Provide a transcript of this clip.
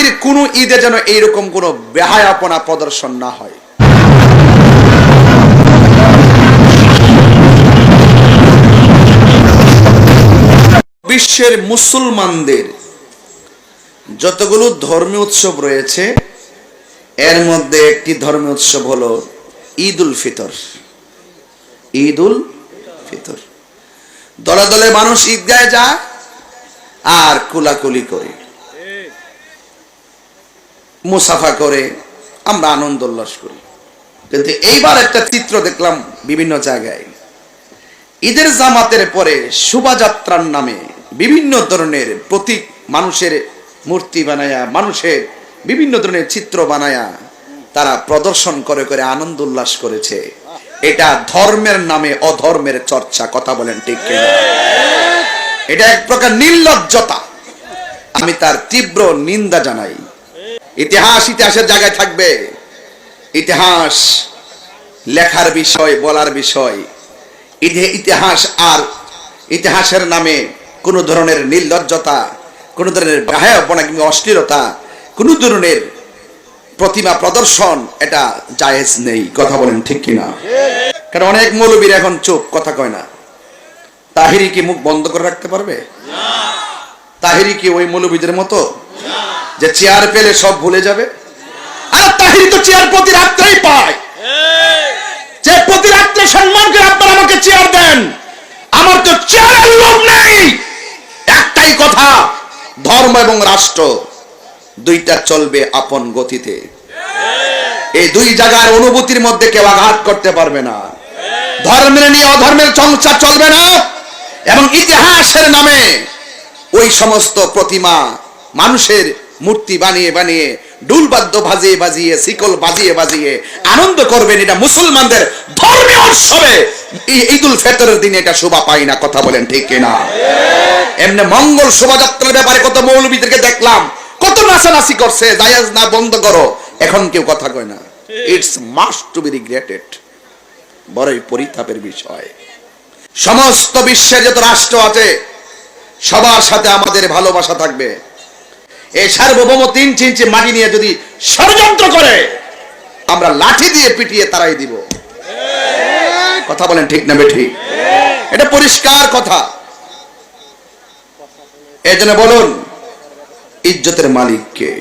আগামীর কোন ঈদে যেন এইরকম কোন বেহায়াপনা প্রদর্শন না হয়। বিশ্বের মুসলমানদের যতগুলো ধর্মীয় উৎসব রয়েছে এর মধ্যে একটি ধর্মীয় উৎসব হলো ঈদ উল ফিতর। ঈদ উল ফিতর দলে দলে মানুষ ঈদগাহে যায় আর কুলাকুলি করে, মুসাফা করে, আমরা আনন্দ উল্লাস করি। কিন্তু এইবার একটা চিত্র দেখলাম বিভিন্ন জায়গায়, ঈদের জামাতের পরে শোভাযাত্রার নামে বিভিন্ন ধরনের প্রতীক, মানুষের মূর্তি বানায়া, মানুষের বিভিন্ন ধরনের চিত্র বানায়া তারা প্রদর্শন করে করে আনন্দ উল্লাস করেছে। এটা ধর্মের নামে অধর্মের চর্চা। কথা বলেন ঠিক কিনা? এটা এক প্রকার নির্লজ্জতা। আমি তার তীব্র নিন্দা জানাই। ইতিহাস ইতিহাসের জায়গায় থাকবে, ইতিহাস লেখার বিষয়, বলার বিষয়। ইতিহাস আর ইতিহাসের নামে কোন ধরনের নির্লজ্জতা, কোন ধরনের বেহায়াপনা কিংবা অশ্লীলতা, কোন ধরনের প্রতিমা প্রদর্শন এটা জায়েজ নেই। কথা বলেন ঠিক কিনা? কারণ অনেক মৌলবীর এখন চুপ, কথা কয় না। তাহিরি কি মুখ বন্ধ করে রাখতে পারবে? তাহিরি কি ওই মৌলবীদের মতো যে চেয়ার পেলে সব ভুলে যাবে? আর তাহিরি তো চেয়ার প্রতি রাত্রেই পায়, যে প্রতি রাত্রে সম্মান করে আপনারা আমাকে চেয়ার দেন। আমার তো চেয়ারের লোভ নেই। একটাই কথা, ধর্ম এবং রাষ্ট্র দুইটা চলবে আপন গতিতে। এই দুই জায়গার অনুভূতির মধ্যে কেউ আঘাত করতে পারবে না। ধর্মের নিয়ে অধর্মের চর্চা চলবে না। এবং ইতিহাসের নামে ওই সমস্ত প্রতিমা, মানুষের মূর্তি বানিয়ে বানিয়ে, ডুলবাদ্য বাজিয়ে বাজিয়ে, শিকল বাজিয়ে বাজিয়ে আনন্দ করবেন, এটা মুসলমানদের ধর্মীয় উৎসবে ঈদ উল ফিতরের দিনে এটা শোভা পায় না। কথা বলেন ঠিক কিনা? এমনি মঙ্গল শোভাযাত্রার ব্যাপারে কত মৌলবীদেরকে দেখলাম, কত নাচানাচি করছে, জায়েজ না, বন্ধ করো, এখন কেউ কথা কয় না। It's must to be regretted. বড়ই পরিতাপের বিষয়। সমস্ত বিশ্বের যত রাষ্ট্র আছে সবার সাথে আমাদের ভালোবাসা থাকবে। এই সার্বভৌম 3 ইঞ্চি মাটি নিয়ে যদি ষড়যন্ত্র করে, আমরা লাঠি দিয়ে পিটিয়ে তারাই দিব। কথা বলেন ঠিক না বেঠিক? এটা পরিষ্কার কথা। এই জন্য বলুন, ইজ্জতের মালিক কে?